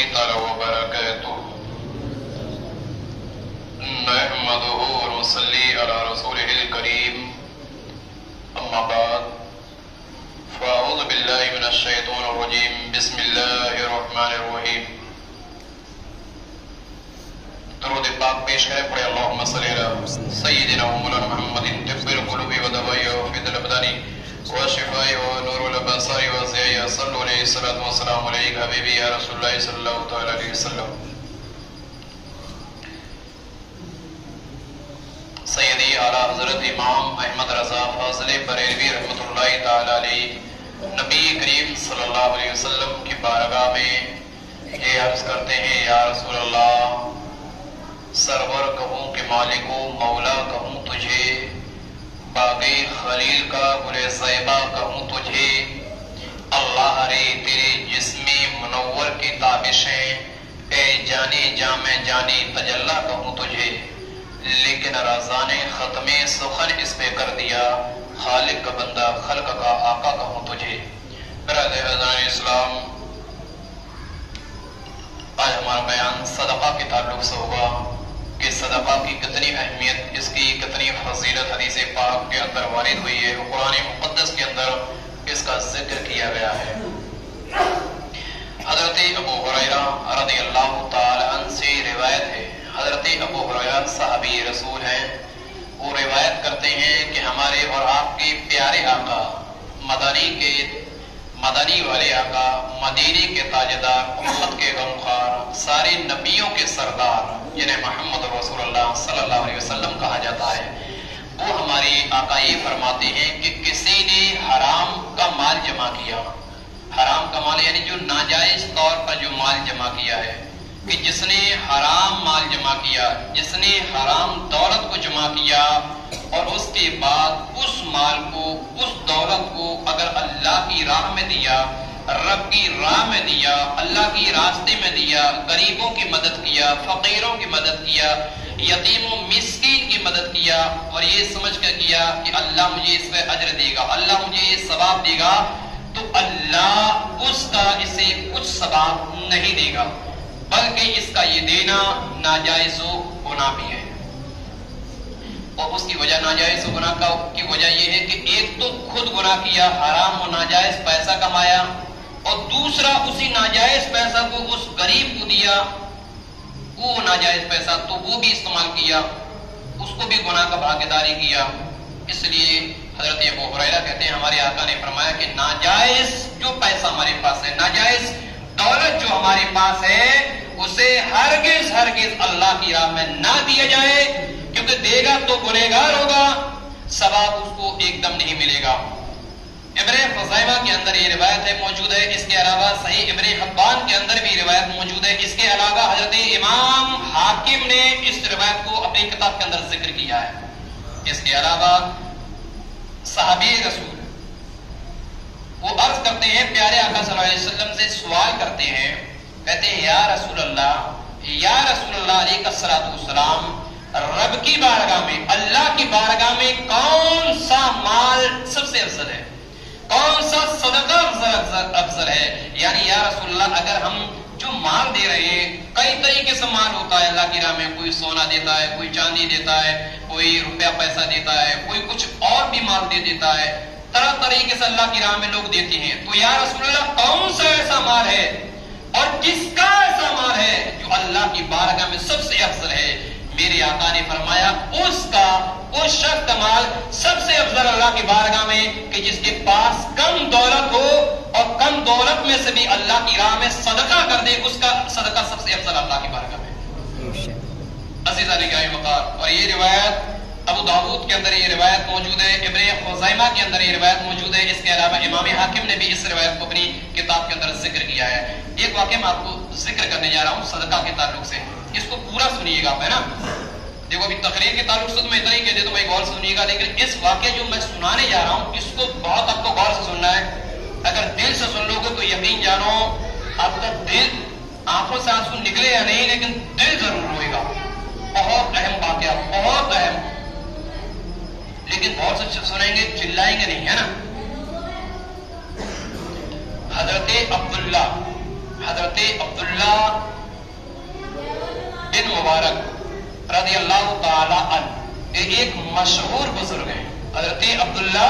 تعالی وبرکاتہ نحمده ونصلي على رسوله الكريم اما بعد فاعوذ بالله من الشيطان الرجيم بسم الله الرحمن الرحيم درود پاک پیش ہے پڑھے اللہم صلی علی سیدنا مولانا محمد طب القلوب ودوائها وفید الابدان وشفاء ونور الابصار وضیاء صلو علیہ الصلوۃ والسلام علیک حبیبی یا رسول اللہ صلی اللہ تعالی علیہ وسلم سیدی اعلیٰ حضرت امام احمد رضا فاضل بریلوی رحمۃ اللہ تعالی علیہ نبی کریم صلی اللہ علیہ وسلم کی بارگاہ میں یہ عرض کرتے ہیں یا رسول اللہ سرور کہوں کہ مالک و مولا کہوں تجھے باغی خلیل کا گل زیبہ کہوں تجھے اللہ رے تیرے جسمی منور کی تابشیں اے جانی جامع جانی تجلی کہوں تجھے لیکن رضا نے ختم سخن اس پہ کر دیا خالق کا بندہ خلق کا آقا کہوں تجھے۔ برادر حضران اسلام آج ہمارا بیان صدقہ کے تعلق سے ہوگا کہ صدقہ کی کتنی اہمیت، اس کی کتنی فضیلت حدیث پاک کے اندر وارد ہوئی ہے، قرآن مقدس کے اندر اس کا ذکر کیا گیا ہے۔ حضرت ابو ہریرہ رضی اللہ تعالی عنہ سے روایت ہے، حضرت ابو ہریرہ صحابی رسول ہیں، وہ روایت کرتے ہیں کہ ہمارے اور آپ کے پیارے آقا مدنی والے آقا، مدینے کے تاجدار، امت کے غمخوار، سارے نبیوں کے سردار جنہیں محمد رسول اللہ صلی اللہ علیہ وسلم کہا جاتا ہے، وہ ہمارے آقا یہ فرماتے ہیں کہ کسی نے حرام کا مال جمع کیا، حرام کا مال یعنی جو ناجائز طور پر جو مال جمع کیا ہے، کہ جس نے حرام مال جمع کیا، جس نے حرام دولت کو جمع کیا اور اس کے بعد اس مال کو، اس دولت کو اگر اللہ کی راہ میں دیا، رب کی راہ میں دیا، اللہ کی راستے میں دیا، غریبوں کی مدد کیا، فقیروں کی مدد کیا، یتیم و مسکین کی مدد کیا اور یہ سمجھ کر کیا کہ اللہ مجھے اس پہ اجر دے گا، اللہ مجھے یہ ثواب دے گا، تو اللہ اس کا اسے کچھ ثواب نہیں دے گا، بلکہ اس کا یہ دینا ناجائز و گناہ بھی ہے۔ اور اس کی وجہ ناجائز و گناہ کی وجہ یہ ہے کہ ایک تو خود گناہ کیا، حرام و ناجائز پیسہ کمایا، اور دوسرا اسی ناجائز پیسہ کو اس غریب کو دیا، وہ ناجائز پیسہ تو وہ بھی استعمال کیا، اس کو بھی گناہ کا بھاگیداری کیا۔ اس لیے حضرت ابو ہریرہ کہتے ہیں ہمارے آقا نے فرمایا کہ ناجائز جو پیسہ ہمارے پاس ہے، ناجائز دولت جو ہمارے پاس ہے، اسے ہرگز اللہ کی راہ میں نہ دیا جائے، کیونکہ دے گا تو گنہگار ہوگا، ثواب اس کو ایک دم نہیں ملے گا۔ ابن خزیمہ کے اندر یہ روایت ہے موجود ہے، اس کے علاوہ صحیح ابن حبان کے اندر بھی روایت موجود ہے، اس کے علاوہ حضرت امام حاکم نے اس روایت کو اپنی کتاب کے اندر ذکر کیا ہے۔ اس کے علاوہ صحابی رسول وہ عرض کرتے ہیں، پیارے آقا صلی اللہ علیہ وسلم سے سوال کرتے ہیں، کہتے ہیں یا رسول اللہ علیہ السلام، رب کی بارگاہ میں، اللہ کی بارگاہ میں کون سا مال سب سے افضل ہے، کون سا صدقہ افضل ہے؟ یعنی یا رسول اللہ اگر ہم جو مال دے رہے ہیں، کئی طریقے سے مال ہوتا ہے اللہ کی راہ میں، کوئی سونا دیتا ہے، کوئی چاندی دیتا ہے، کوئی روپیہ پیسہ دیتا ہے، کوئی کچھ اور بھی مال دے دیتا ہے، طرح طریقے سے اللہ کی راہ میں لوگ دیتے ہیں، تو یا رسول اللہ کون سا ایسا مال ہے اور کس کا ایسا مال ہے جو اللہ کی بارگاہ میں سب سے افضل ہے؟ میرے آقا نے فرمایا اس شخص کا مال سب سے افضل اللہ کی بارگاہ میں کہ جس کے پاس کم دولت ہو اور کم دولت میں سے بھی اللہ کی راہ میں صدقہ کر دے، اس کا صدقہ سب سے افضل اللہ کی بارگاہ میں۔ عزیزہ نگاہ مقام، اور یہ روایت ابو داؤد کے اندر یہ روایت موجود ہے، ابن خزیمہ کے اندر یہ روایت موجود ہے، اس کے علاوہ امام حاکم نے بھی اس روایت کو اپنی کتاب کے اندر ذکر کیا ہے۔ ایک واقعہ میں آپ کو ذکر کرنے جا رہا ہوں صدقہ کے تعلق سے، اس کو پورا سنیے گا، ہے نا؟ دیکھو ابھی تقریر کے تعلق سے تو میں اتنا ہی کہہ دیتا ہوں، بھائی غور سے سنیے گا، لیکن اس واقعہ جو میں سنانے جا رہا ہوں اس کو بہت آپ کو غور سے سننا ہے۔ اگر دل سے سن لو گے تو یقین جانو آپ کا دل، آنکھوں سے آنسو نکلے یا نہیں لیکن دل ضرور روئے گا۔ بہت اہم واقعہ، بہت اہم، لیکن غور سے سنیں گے، چلائیں گے نہیں، ہے نا؟ حضرت حضرت عبداللہ بن مبارک رضی اللہ تعالی عنہ ایک مشہور بزرگ ہیں. حضرت عبداللہ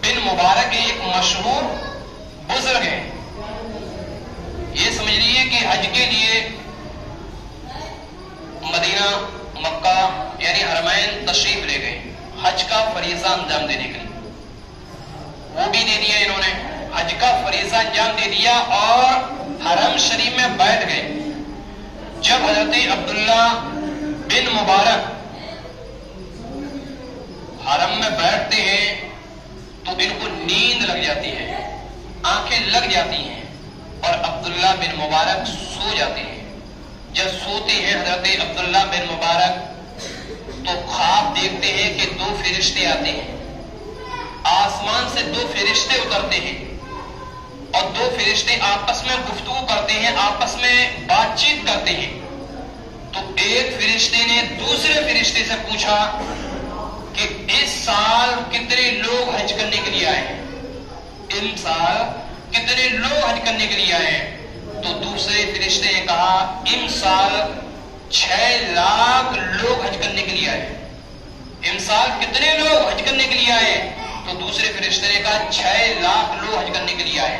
بن مبارک ایک مشہور بزرگ ہیں. یہ سمجھ لیجیے کہ حج کے لیے مدینہ مکہ یعنی حرمین تشریف لے گئے حج کا فریضہ انجام دینے کے لیے. وہ بھی دے دیا انہوں نے, حج کا فریضہ انجام دے دیا اور حرم شریف میں بیٹھ گئے. جب حضرت عبداللہ بن مبارک حرم میں بیٹھتے ہیں تو ان کو نیند لگ جاتی ہے, آنکھیں لگ جاتی ہیں اور عبداللہ بن مبارک سو جاتے ہیں. جب سوتے ہیں حضرت عبداللہ بن مبارک تو خواب دیکھتے ہیں کہ دو فرشتے آتے ہیں, آسمان سے دو فرشتے اترتے ہیں اور دو فرشتے آپس میں گفتگو کرتے ہیں, آپس میں بات چیت کرتے ہیں. تو ایک فرشتے نے دوسرے فرشتے سے پوچھا کہ اس سال کتنے لوگ حج کرنے کے لیے آئے ہیں, اس سال کتنے لوگ حج کرنے کے لیے آئے ہیں. تو دوسرے فرشتے نے کہا ان سال 6 لاکھ لوگ حج کرنے کے لیے آئے. ان سال کتنے لوگ حج کرنے کے لیے آئے؟ تو دوسرے فرشتے نے کہا 6 لاکھ لوگ حج کرنے کے لیے آئے.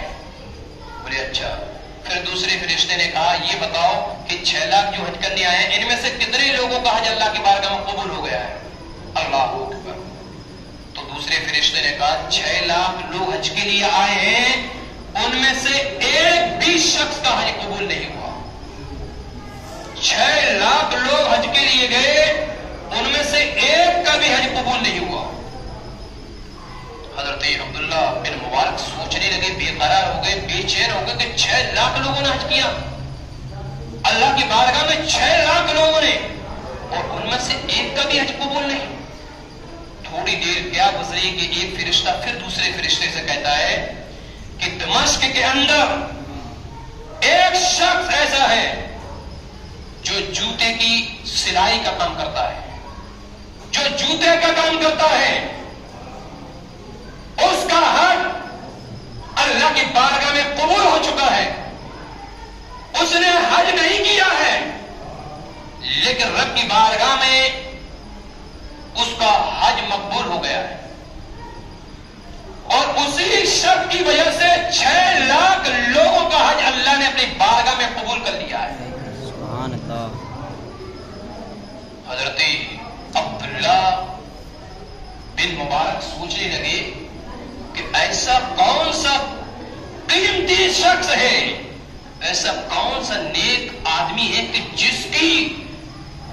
بولے اچھا. پھر دوسرے فرشتے نے کہا یہ بتاؤ کہ 6 لاکھ جو حج کرنے آئے ہیں ان میں سے کتنے لوگوں کا حج اللہ کی بارگاہ میں قبول ہو گیا ہے؟ اللہ اکبر. تو دوسرے فرشتے نے کہا 6 لاکھ لوگ حج کے لیے آئے ہیں, ان میں سے ایک بھی شخص کا حج قبول نہیں ہوا. 6 لاکھ لوگ حج کے لیے گئے, ان میں سے ایک کا بھی حج قبول نہیں ہوا. حضرت عبداللہ بن مبارک سوچنے لگے, بے قرار ہو گئے, بے چین ہو گئے کہ 6 لاکھ لوگوں نے حج کیا اللہ کی بارگاہ میں, 6 لاکھ لوگوں نے, اور ان میں سے ایک کا بھی حج قبول نہیں. تھوڑی دیر کیا گزری کہ ایک فرشتہ پھر دوسرے فرشتے سے کہتا ہے کہ دمشق کے اندر ایک شخص ایسا ہے جو جوتے کی سلائی کا کام کرتا ہے, جو جوتے کا کام کرتا ہے, اس کا حج اللہ کی بارگاہ میں قبول ہو چکا ہے. اس نے حج نہیں کیا ہے لیکن رب کی بارگاہ میں اس کا حج مقبول ہو گیا ہے, اور اسی شخص کی وجہ سے 6 لاکھ لوگوں کا حج اللہ نے اپنی بارگاہ میں قبول کر لیا ہے. سبحان اللہ. حضرت عبداللہ بن مبارک سوچنے لگے کہ ایسا کون سا قیمتی شخص ہے, ایسا کون سا نیک آدمی ہے کہ جس کی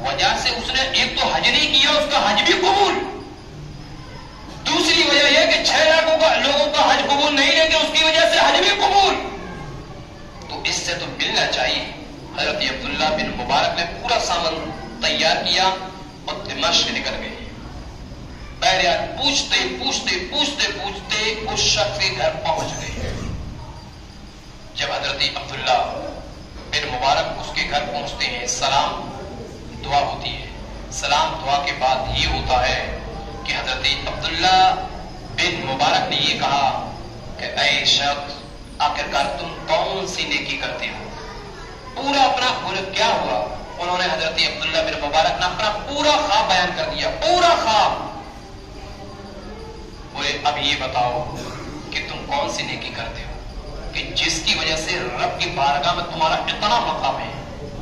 وجہ سے اس نے ایک تو حج نہیں کیا, اس کا حج بھی قبول, دوسری وجہ یہ کہ 6 لاکھ لوگوں کا حج قبول نہیں لیکن اس کی وجہ سے حج بھی قبول. تو اس سے تو ملنا چاہیے. حضرت عبداللہ بن مبارک نے پورا سامان تیار کیا اور دمشق نکل گئے. بہرحال پوچھتے پوچھتے پوچھتے پوچھتے اس شخص کے گھر پہنچ گئے. جب حضرت عبداللہ بن مبارک اس کے گھر پہنچتے ہیں, سلام دعا ہوتی ہے. سلام دعا کے بعد یہ ہوتا ہے کہ حضرت عبداللہ بن مبارک نے یہ کہا کہ اے شخص, آخرکار تم کون سی نیکی کرتے ہو؟ پورا اپنا کیا ہوا؟ انہوں نے حضرت عبداللہ بن مبارک نے اپنا پورا خواب بیان کر دیا, پورا خواب. بولے اب یہ بتاؤ کہ تم کون سی نیکی کرتے ہو کہ جس کی وجہ سے رب کی بارگاہ میں تمہارا اتنا مقام ہے,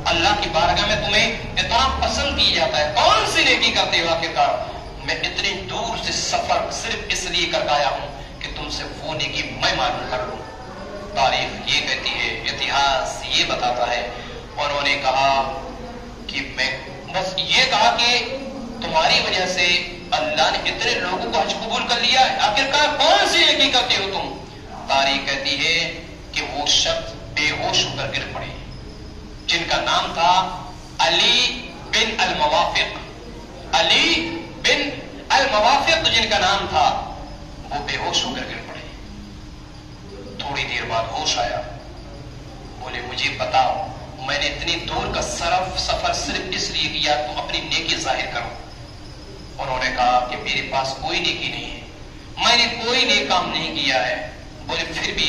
اللہ کی بارگاہ میں تمہیں اتنا پسند کیا جاتا ہے, کون سی نیکی کرتے ہو؟ آخرکار میں اتنی دور سے سفر صرف اس لیے کر آیا ہوں کہ تم سے وہ نیکی میں معلوم کر لوں. تاریخ یہ کہتی ہے, اتہاس یہ بتاتا ہے, انہوں نے کہا کہ میں بس یہ کہا کہ تمہاری وجہ سے اللہ نے اتنے لوگوں کو حج قبول کر لیا ہے, آخرکار کون سی نیکی کرتے ہو تم؟ تاریخ کہتی ہے کہ وہ شخص بے ہوش ہو کر گر پڑے جن کا نام تھا علی بن الموافق. علی بن الموافق جن کا نام تھا, وہ بے ہوش ہو کر گر پڑے. تھوڑی دیر بعد ہوش آیا. بولے مجھے بتاؤ, میں نے اتنی دور کا سفر صرف اس لیے کیا تو اپنی نیکی ظاہر کروں. انہوں نے کہا کہ میرے پاس کوئی نیکی نہیں ہے, میں نے کوئی نیک کام نہیں کیا ہے. بولے پھر بھی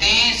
30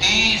30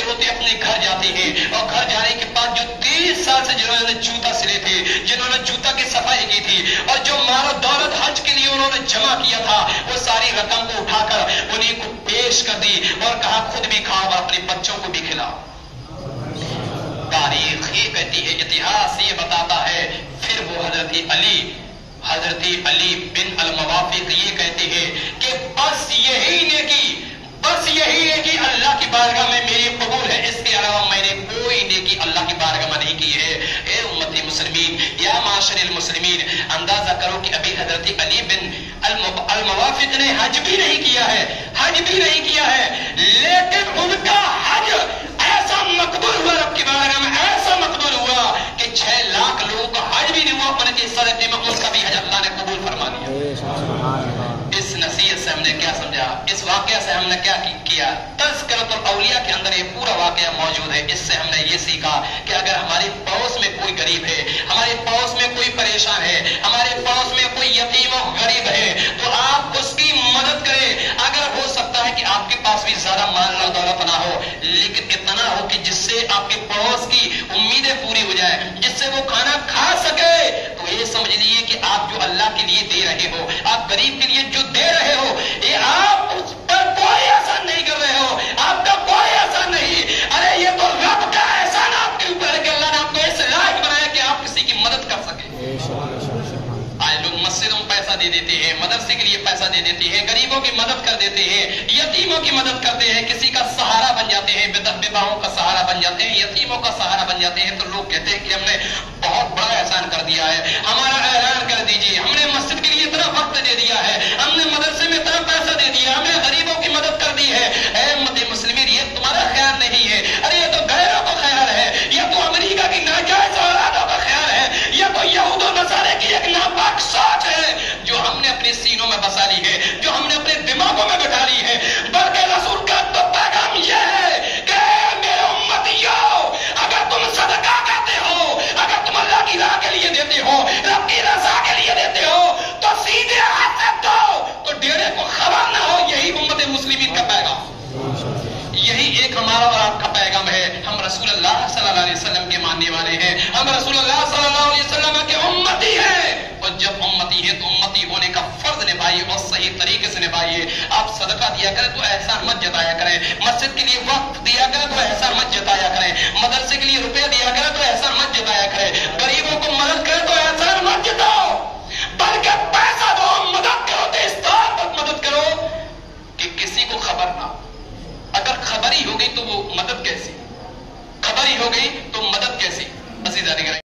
روتے روتے اپنے گھر جاتے ہیں، اور گھر جانے کے بعد جو 30 سال سے جنہوں نے جوتا سلے تھے، جنہوں نے جوتا کی صفائی کی تھی، اور جو مال و دولت حج کے لیے انہوں نے جمع کیا تھا، وہ ساری رقم کو اٹھا کر انہیں کو پیش کر دی اور کہا خود بھی کھاؤ اور اپنے بچوں کو بھی کھلاؤ۔ تاریخ یہ کہتی ہے، اتہاس یہ بتاتا ہے، پھر وہ حضرت علی بن الموافق یہ کہتے ہیں کہ بس یہی نیکی اللہ کی بارگاہ میں میری قبول ہے، اس کے علاوہ میں نے کوئی نیکی اللہ کی بارگاہ میں نہیں کی ہے۔ اے امت مسلمین، یا معاشر المسلمین، اندازہ کرو کہ ابھی حضرت علی بن الموافق نے حج بھی نہیں کیا ہے، لیکن ان کا حج ایسا مقبول ہوا رب کی بارگاہ میں، ایسا مقبول ہوا کہ 6 لاکھ لوگوں کا حج بھی نہیں ہوا، بلکہ صدقے میں اس کا بھی حج اللہ نے قبول فرما دیا۔ اس نصیحت سے ہم نے کیا سمجھا، اس واقعہ سے ہم نے کیا کیا؟ تذکرۃ الاولیاء کے اندر یہ پورا واقعہ موجود ہے۔ اس سے ہم نے یہ سیکھا کہ اگر ہماری پڑوس میں کوئی غریب ہے، ہمارے پڑوس میں کوئی پریشان ہے، ہمارے پڑوس میں کوئی یتیم و غریب ہے، تو آپ اس کی مدد کریں۔ اگر ہو سکتا ہے کہ آپ کے پاس بھی زیادہ مال و دولت نہ ہو، لیکن اتنا ہو کہ جس سے آپ کے پڑوس کی امیدیں پوری ہو جائے، جس سے وہ کھانا کھا سکے، تو یہ سمجھ لیجیے کہ آپ جو اللہ کے لیے دے رہے ہو، آپ غریب کے لیے جو دے رہے ہو، یہ آپ اس پر کوئی احسان نہیں کر رہے ہو، آپ کا کوئی احسان نہیں، ارے یہ تو رب کا احسان آپ کے اوپر ہے کہ اللہ نے آپ کو اس لائق بنایا کہ آپ کسی کی مدد کر سکیں۔ آج لوگ مسجدوں میں پیسہ دے دیتے ہیں، مدرسے کے لیے پیسہ دے دیتے ہیں، غریبوں کی مدد کر دیتے ہیں، یتیموں کی مدد کرتے ہیں، کسی کا سہارا بن جاتے ہیں، بیواؤں کا سہارا بن جاتے ہیں، یتیموں کا سہارا بن جاتے ہیں، تو لوگ کہتے ہیں کہ ہم نے بہت بڑا احسان کر دیا ہے، ہمارا اعلان کر دیجیے، ہم نے مسجد کے لیے اتنا وقت دے دیا ہے، ہم نے مدرسے میں اتنا پیسہ دے دیا، ہم نے غریبوں کی مدد کر دی ہے۔ اے امت مسلمین، یہ تمہارا خیال نہیں ہے، ارے یہ تو غیروں کا خیال ہے، یہ تو امریکہ کی ناجائز اولادوں کا خیال ہے، یہ تو یہود و نصارے کی ایک ناپاک سوچ ہے جو ہم نے اپنے سینوں میں بسا لی ہے، جو ہم نے اپنے دماغوں میں بٹھا لی ہے۔ بلکہ رسول کا تو پیغام یہ ہے کہ میرے امتیوں، اگر تم صدقہ کرتے ہو، اگر تم اللہ کی راہ کے لیے دیتے ہو، رب کی رضا کے لیے دیتے ہو، تو سیدھے ہاتھ سے دو، تو ڈیرے کو خبر نہ ہو۔ یہی امت مسلمین کا پیغام، یہی ایک ہمارا اور آپ کا پیغام ہے۔ ہم رسول اللہ صلی اللہ علیہ وسلم کے ماننے والے ہیں، ہم رسول اللہ صلی اللہ علیہ وسلم کے امتی ہیں، اور جب امتی ہے تو امتی ہونے کا فرض نبھائیے اور صحیح طریقے سے نبھائیے۔ آپ صدقہ دیا کریں تو احسان مت جتایا کریں، مسجد کے لیے وقت دیا کریں تو احسان مت جتایا کریں، مدرسے کے لیے روپے دیا کریں تو احسان مت جتایا کریں، غریبوں کو مدد کریں تو احسان مت جتاؤ، بلکہ پیسہ دو، مدد کرو تو اس طرح تک مدد کرو کہ کسی کو خبر نہ ہو۔ اگر خبر ہی ہو گئی تو وہ مدد کیسی، خبر ہی ہو گئی تو مدد کیسی؟ عزیزان